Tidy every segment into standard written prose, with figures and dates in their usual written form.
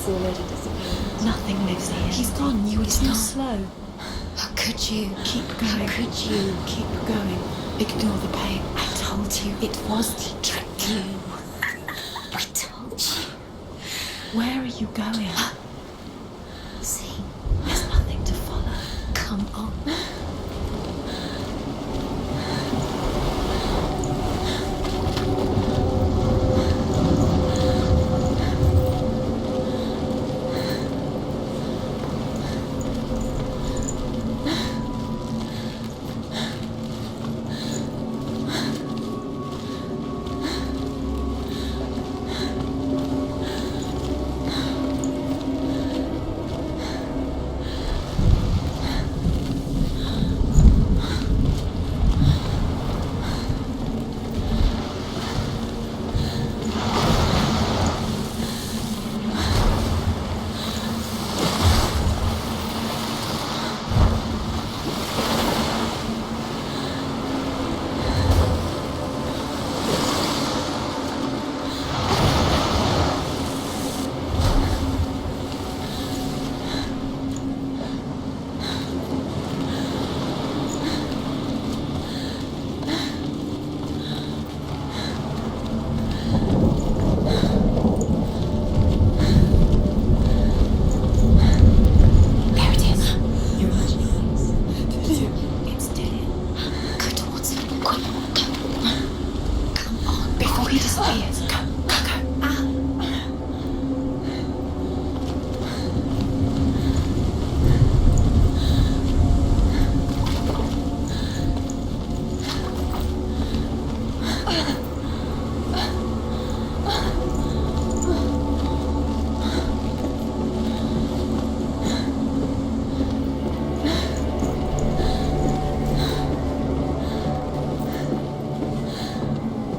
It's already disappeared. Nothing lives here. He's gone. You were too slow. How could you? Keep going. How could you? Keep going. Ignore the pain. I told you it was to trick you. I told you. Where are you going? See, There's nothing to follow. come on.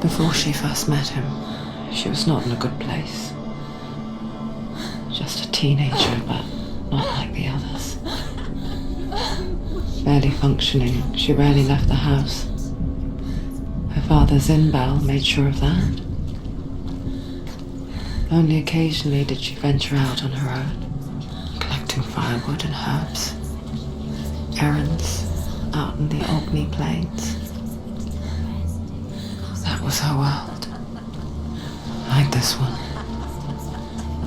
Before she first met him, she was not in a good place. Just a teenager, but not like the others. Barely functioning, she rarely left the house. Her father Zinbal made sure of that. Only occasionally did she venture out on her own, collecting firewood and herbs. Errands out in the Orkney Plains. That was her world. Like this one.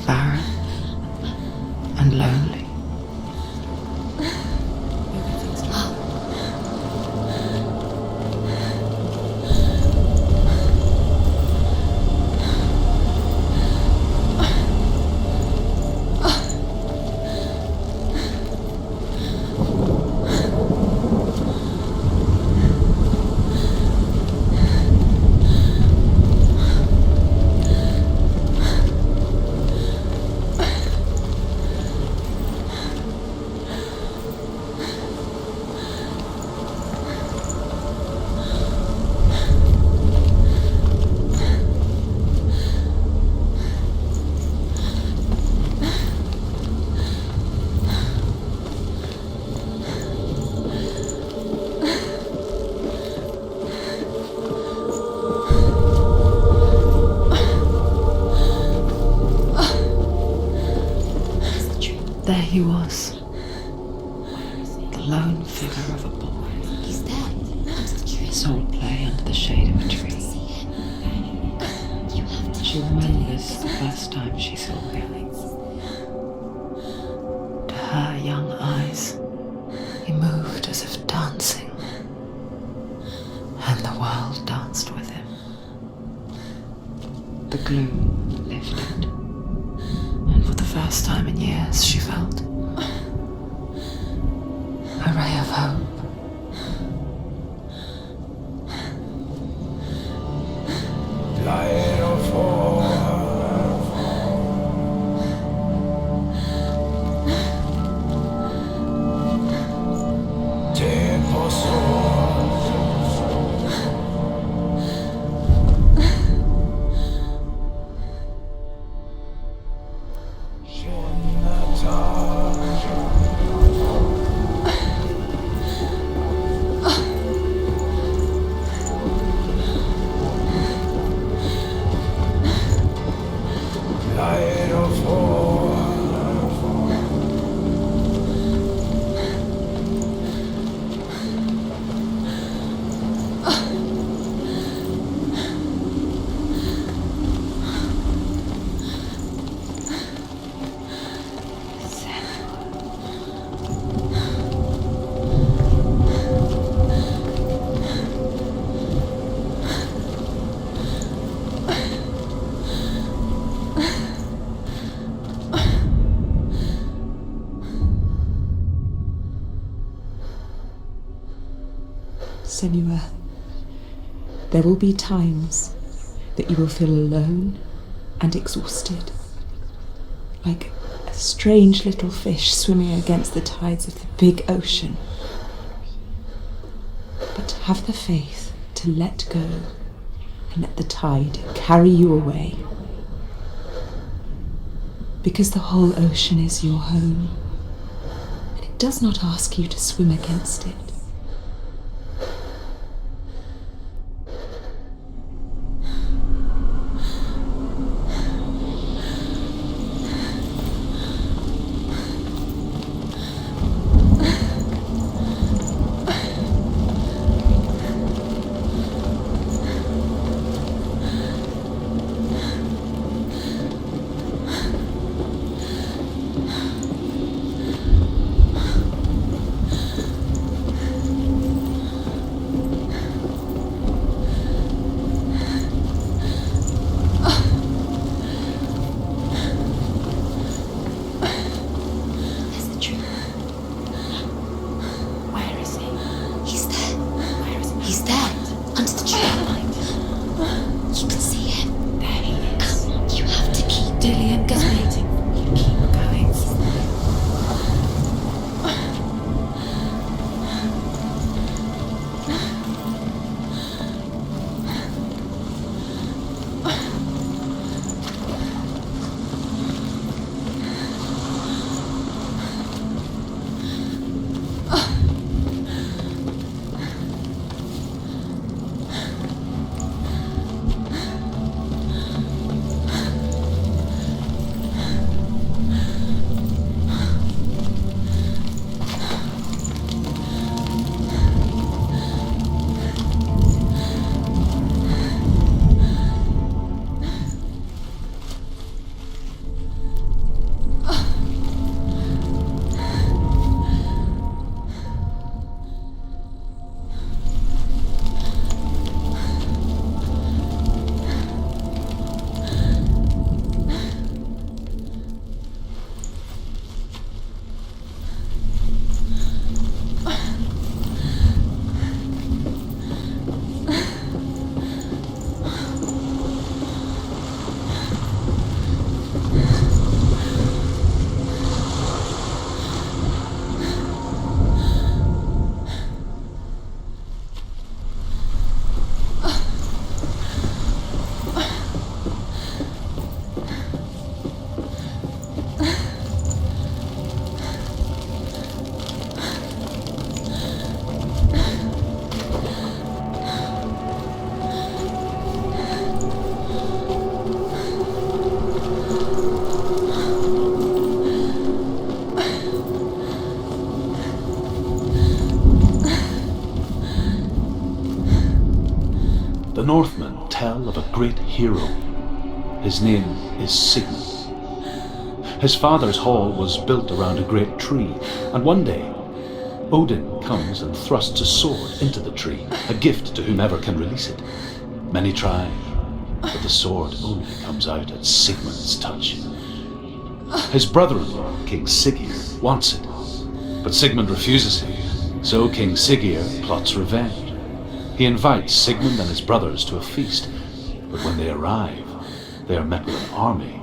Barren and lonely. There he was, the lone figure of a boy. He's there. His old play under the shade of a tree. She remembers the first time she saw him. To her young eyes, he moved as if dancing, and the world danced with him. The gloom lifted, and for the first time in years she felt a ray of hope. Senua, there will be times that you will feel alone and exhausted, like a strange little fish swimming against the tides of the big ocean. But have the faith to let go and let the tide carry you away, because the whole ocean is your home, and it does not ask you to swim against it. The Northmen tell of a great hero. His name is Sigmund. His father's hall was built around a great tree, and one day Odin comes and thrusts a sword into the tree, a gift to whomever can release it. Many try, but the sword only comes out at Sigmund's touch. His brother-in-law, King Siggeir, wants it, but Sigmund refuses it, so King Siggeir plots revenge. He invites Sigmund and his brothers to a feast, but when they arrive, they are met with an army,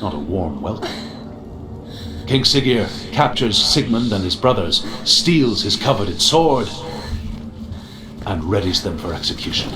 not a warm welcome. King Siggeir captures Sigmund and his brothers, steals his coveted sword, and readies them for execution.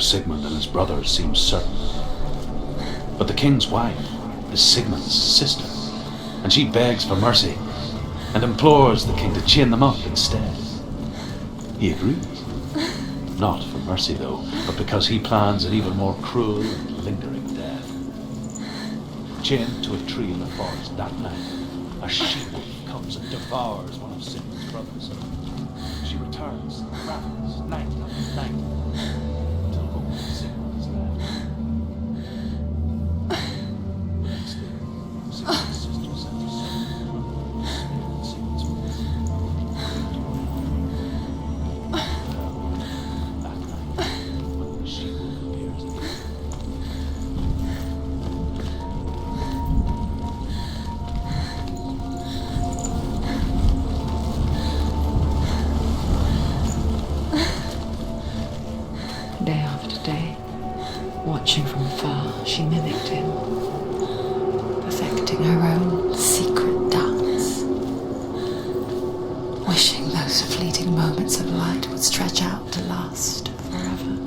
Sigmund and his brothers seems certain. But the king's wife is Sigmund's sister, and she begs for mercy and implores the king to chain them up instead. He agrees. Not for mercy, though, but because he plans an even more cruel and lingering death. Chained to a tree in the forest that night, a she-wolf comes and devours one of Sigmund's brothers. She returns, ravens, night after night, until only Sigmund is left. The next day, Sigmund's sister sent her son to Sigmund's wife. That night, when the she-wolf appears again. Day after day, watching from afar, she mimicked him, perfecting her own secret dance, wishing those fleeting moments of light would stretch out to last forever.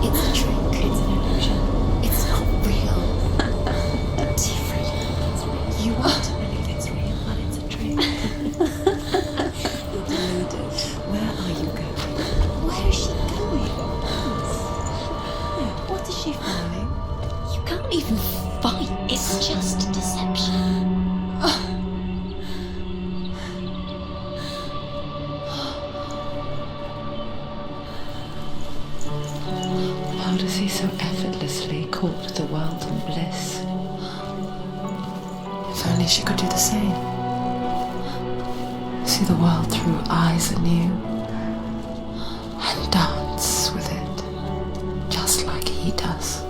It's a trick. It's an illusion. It's not real. Different. You want to believe it's real, but it's a trick. You're deluded. Where are you going? Where is she going? What is she following? You can't even fight. It's just deception. How does he so effortlessly court the world in bliss? If only she could do the same. See the world through eyes anew and dance with it, just like he does.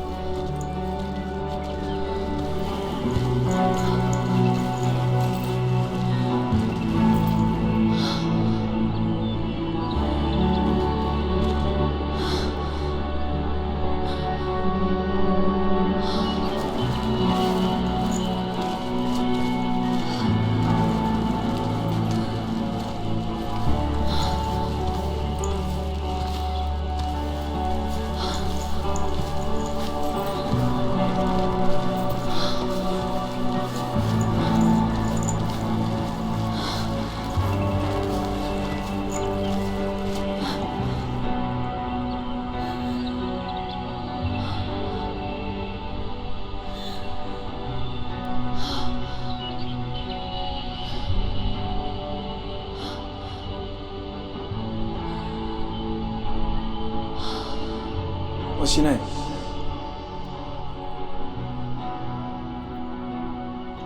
What's your name?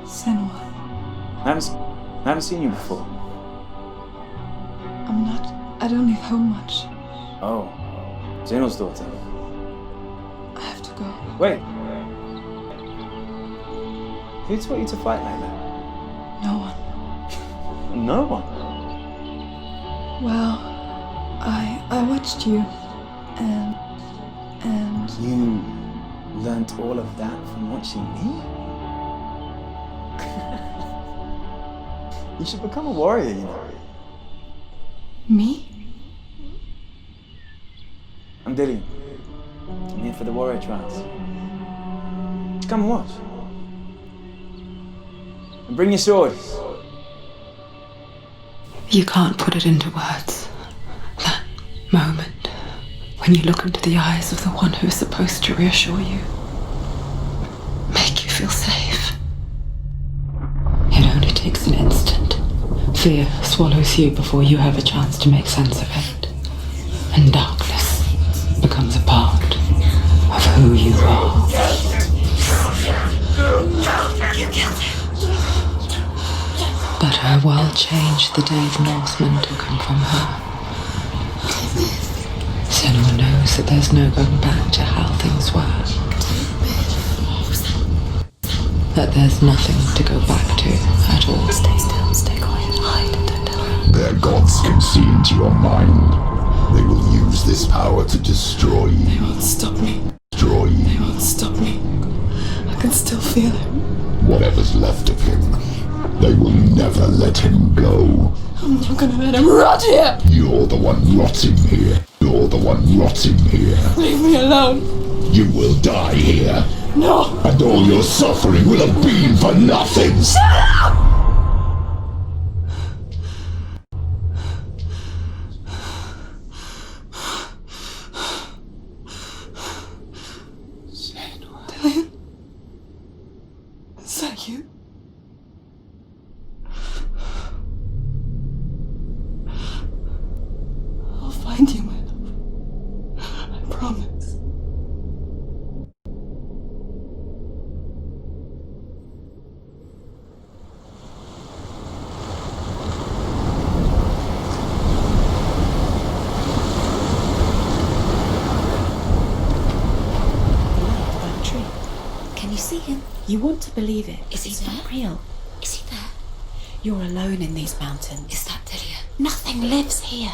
Senua. I haven't seen you before. I don't leave home much. Oh, Zeno's daughter. I have to go. Wait. Who taught you to fight like that? No one. No one. Well, I watched you, and You learnt all of that from watching me? You should become a warrior, you know. me? I'm Dillian. I'm here for the warrior trials. Come and watch. And bring your sword. You can't put it into words. That moment when you look into the eyes of the one who is supposed to reassure you, make you feel safe. It only takes an instant. Fear swallows you before you have a chance to make sense of it. And darkness becomes a part of who you are. You killed him. But her world changed the day the Northmen took him from her. Senua knows that there's no going back to how things were. That there's nothing to go back to at all. Stay still, stay quiet, hide, don't tell her. Their gods can see into your mind. They will use this power to destroy They you. won't stop me. Destroy They you. won't stop me. I can still feel him. Whatever's left of him. They will never let him go. I'm not gonna let him rot here! You're the one rotting here. You're the one rotting here. Leave me alone! You will die here. No! And all your suffering will have been for nothing. Dillian? Is that you? I'll find you, my love. I promise. By the tree. Can you see him? You want to believe it. Is he It's there? not real. Is he there? You're alone in these mountains. Is that Dillian? Nothing lives here.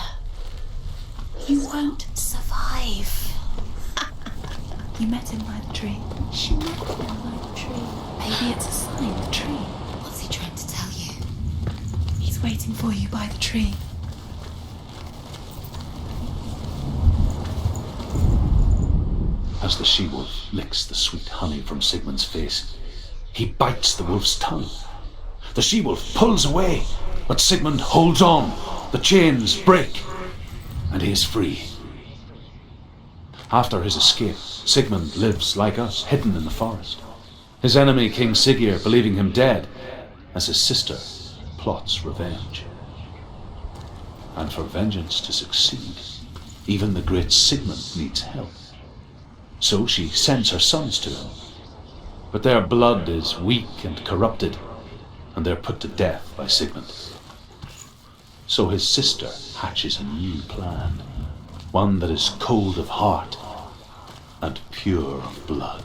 You won't. Survive. You met him by the tree. She met him by the tree. Maybe it's a sign, the tree. What's he trying to tell you? He's waiting for you by the tree. As the she-wolf licks the sweet honey from Sigmund's face, he bites the wolf's tongue. The she-wolf pulls away, but Sigmund holds on. The chains break, and he is free. After his escape, Sigmund lives like us, hidden in the forest. His enemy, King Siggeir, believing him dead, as his sister plots revenge. And for vengeance to succeed, even the great Sigmund needs help. So she sends her sons to him. But their blood is weak and corrupted, and they're put to death by Sigmund. So his sister hatches a new plan, one that is cold of heart and pure of blood.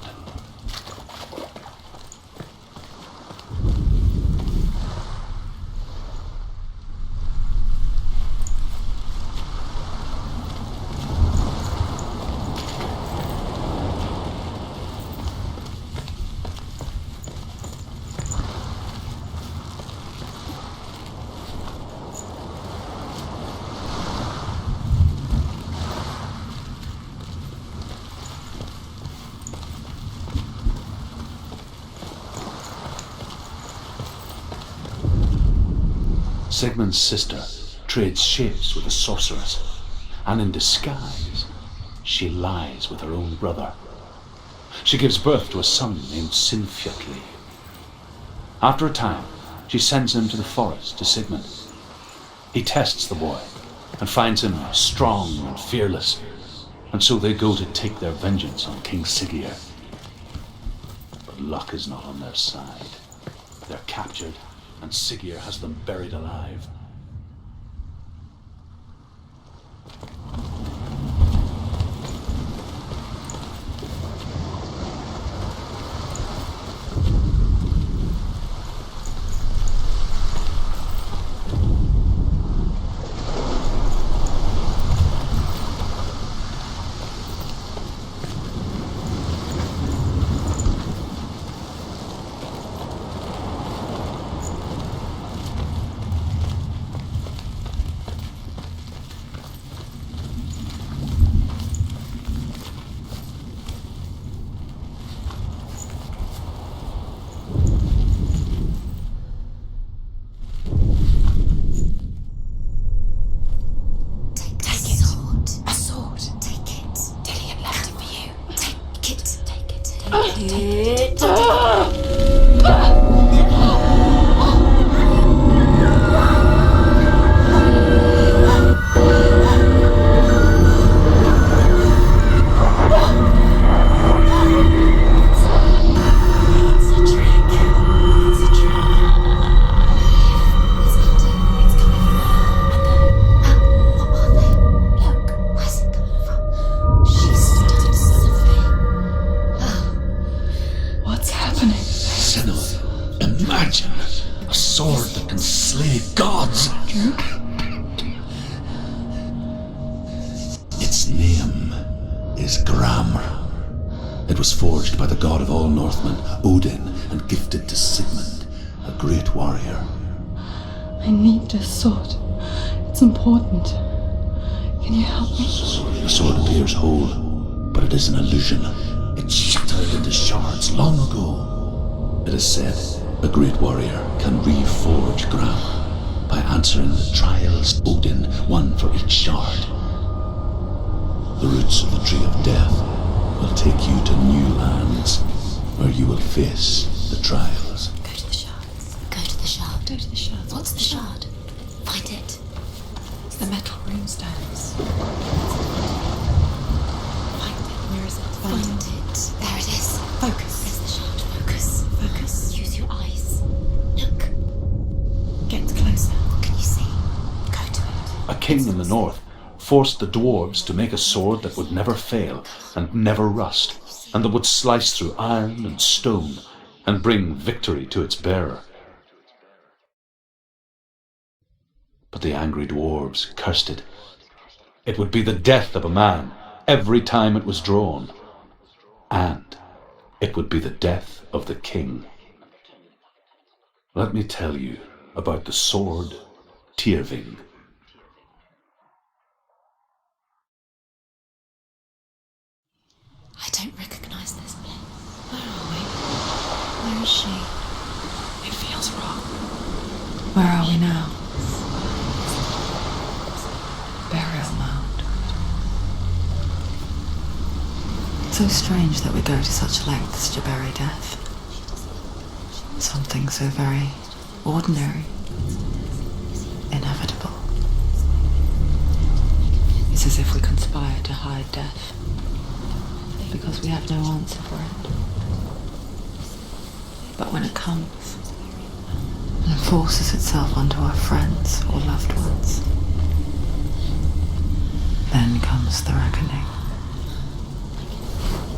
Sigmund's sister trades shapes with a sorceress, and in disguise, she lies with her own brother. She gives birth to a son named Sinfjotli. After a time, she sends him to the forest to Sigmund. He tests the boy and finds him strong and fearless, and so they go to take their vengeance on King Siggeir. But luck is not on their side. They're captured, and Siggeir has them buried alive. imagine a sword that can slay gods. Its name is GRAMR. It was forged by the god of all Northmen, Odin, and gifted to Sigmund, a great warrior. I need this sword. It's important. Can you help me? The sword appears whole, but it is an illusion. It shattered into shards long ago. It is said a great warrior can reforge GRAMR by answering the trials Odin, one for each shard. The roots of the tree of death will take you to new lands where you will face the trials. Go to the shards. Go to the shard. Go to the shards. What's the shard? Find it. It's the metal runestones. Find it. Where is it? Find it. There it is. Focus. Where's the shard? Focus. Focus. Use your eyes. Look. Get closer. What can you see? Go to it. A king in the north forced the dwarves to make a sword that would never fail and never rust, and that would slice through iron and stone and bring victory to its bearer. But the angry dwarves cursed it. It would be the death of a man every time it was drawn, and it would be the death of the king. Let me tell you about the sword Tyrving. I don't recognize this place. Where are we? Where is she? It feels wrong. Where are we now? Burial mound. So strange that we go to such lengths to bury death. Something so very ordinary, inevitable. It's as if we conspire to hide death, because we have no answer for it. But when it comes and forces itself onto our friends or loved ones, then comes the reckoning.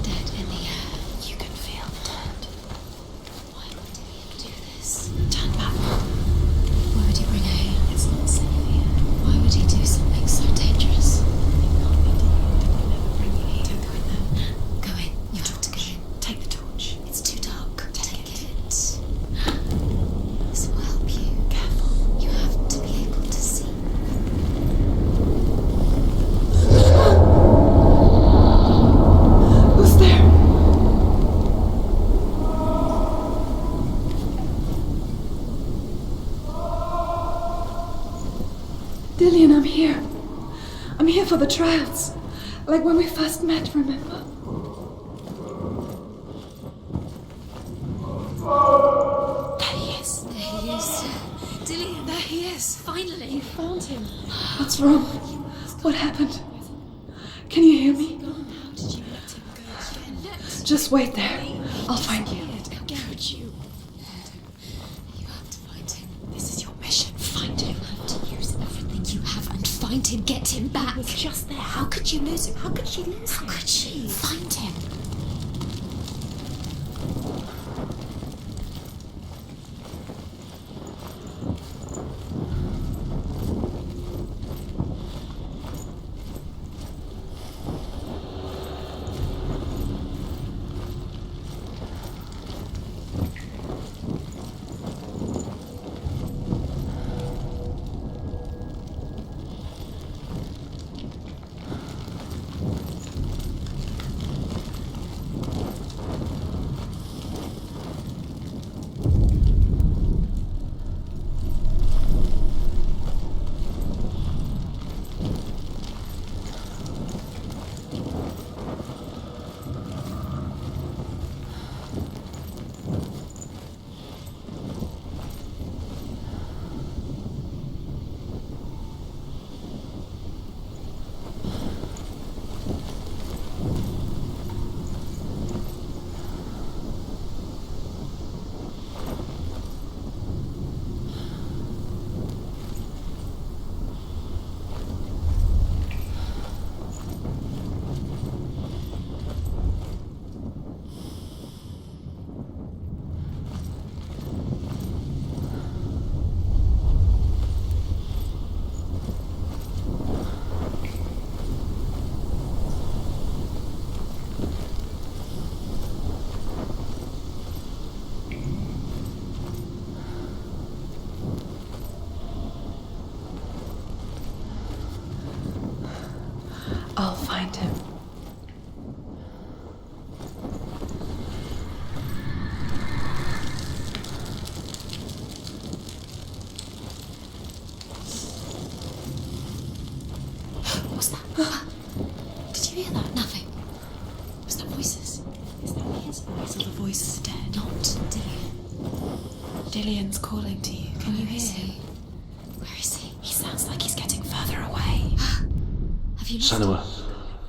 Dead in the air. You can feel the dead. Why would he do this? Turn back. Why would he bring her here? It's not safe here. Why would he do something so dangerous? Bring you here. Don't go in there. Go in. You have to go in. Take the torch. It's too dark. Take it. This will help you. Careful. You have to be able to see. Who's there? Dillian, I'm here. I'm here for the trials. Like when we first met, remember? There he is. There he is. Dillian, there he is. Finally. You found him. What's wrong? What happened? Can you hear me? How did you let him go again? Just wait there. I'll find you. How could you? You have to find him. This is your mission. Find him. You have to use everything you have and find him. Get him back. He was just there. How could you lose him? How could she lose How him? could she? Find him. Dillian's calling to you. Can you hear him? Where is he? He sounds like he's getting further away. Have you lost Senua,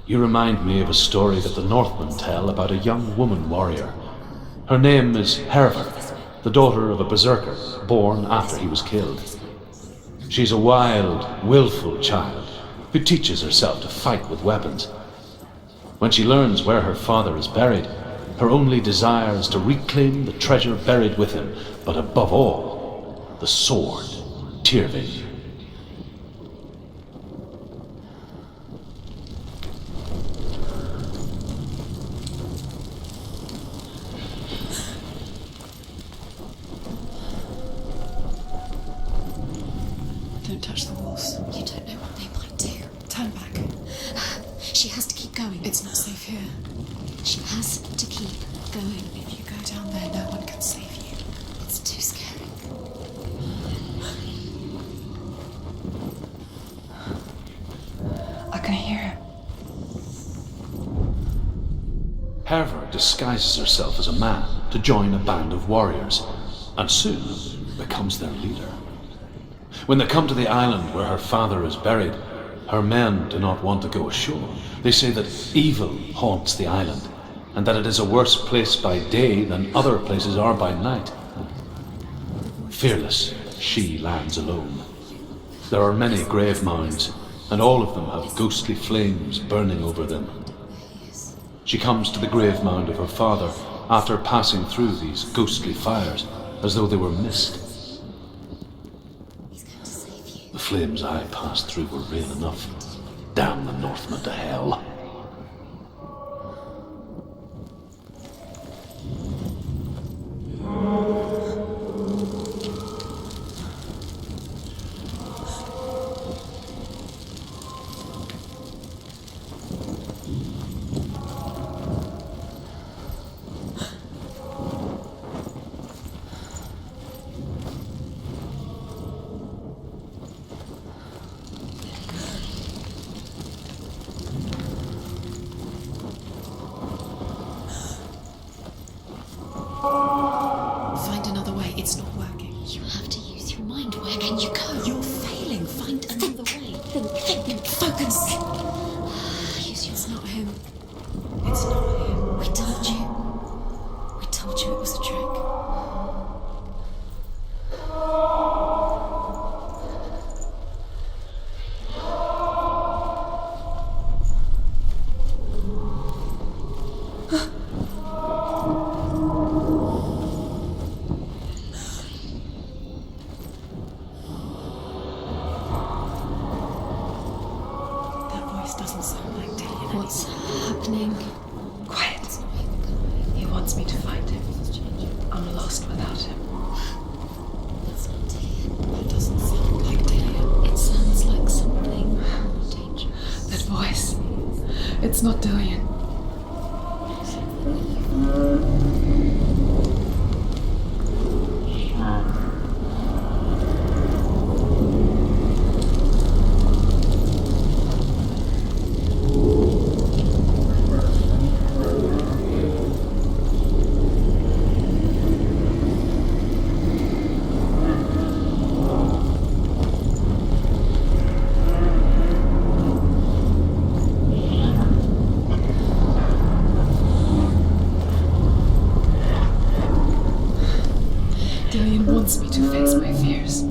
you remind me of a story that the Northmen tell about a young woman warrior. Her name is Hervor, the daughter of a berserker born after he was killed. She's a wild, willful child who teaches herself to fight with weapons. When she learns where her father is buried, her only desire is to reclaim the treasure buried with him, but above all, the sword, Tyrving. Don't touch the walls. You don't know what they might do. Turn back. She has to keep going. It's not safe here. She has to keep going. If you go down there, no one can save you. It's too scary. I can hear him. Hervor disguises herself as a man to join a band of warriors, and soon becomes their leader. When they come to the island where her father is buried, her men do not want to go ashore. They say that evil haunts the island, and that it is a worse place by day than other places are by night. Fearless, she lands alone. There are many grave mounds, and all of them have ghostly flames burning over them. She comes to the grave mound of her father after passing through these ghostly fires, as though they were mist. The flames I passed through were real enough. Damn the Northmen to hell. Find another way. It's not working. You have to use your mind. Where can you go? You're failing. Find another way. Think. Focus. Use your... It's not him. It's not him. We told you. We told you it was a trick. Doesn't sound like Dillian. What's happening? Quiet. He wants me to find him. I'm lost without him. That's not Dillian. That doesn't sound like Dillian. It sounds like something dangerous. That voice. It's not Dillian. Dillian wants me to face my fears.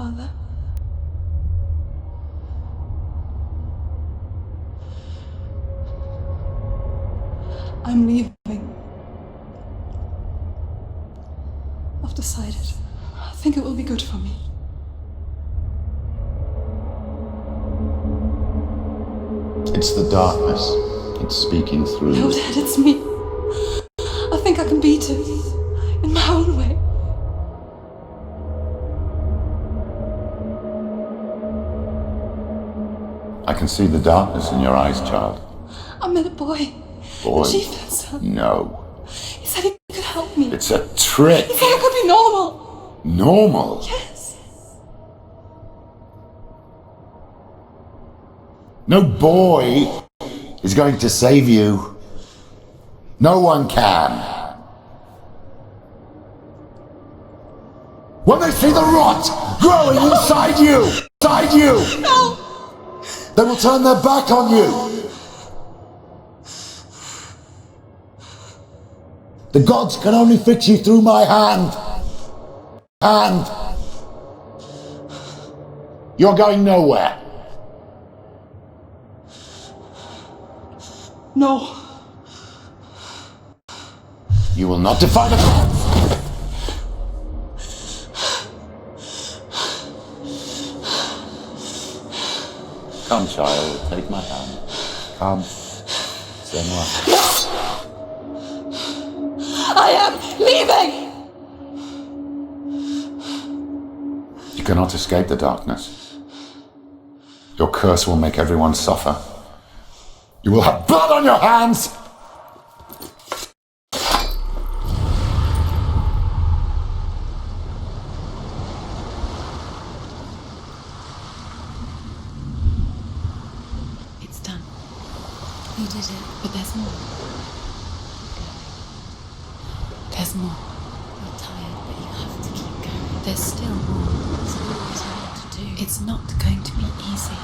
Father. I'm leaving. I've decided. I think it will be good for me. It's the darkness. It's speaking through No, you. Dad, it's me. I think I can beat it. In my own way. I can see the darkness in your eyes, child. I met a boy. Boy. The chieftain's son. No. He said he could help me. It's a trick. He said I could be normal. Normal. Yes. No boy is going to save you. No one can. When they see the rot growing inside you, No! they will turn their back on you. The gods can only fix you through my hand. You're going nowhere. No. You will not defy the gods. Come, child, take my hand. Come. Senua. I am leaving! You cannot escape the darkness. Your curse will make everyone suffer. You will have blood on your hands! It's done. You did it, but there's more. There's more. You're tired, but you have to keep going. There's still more. There's always more to do. It's not going to be easy.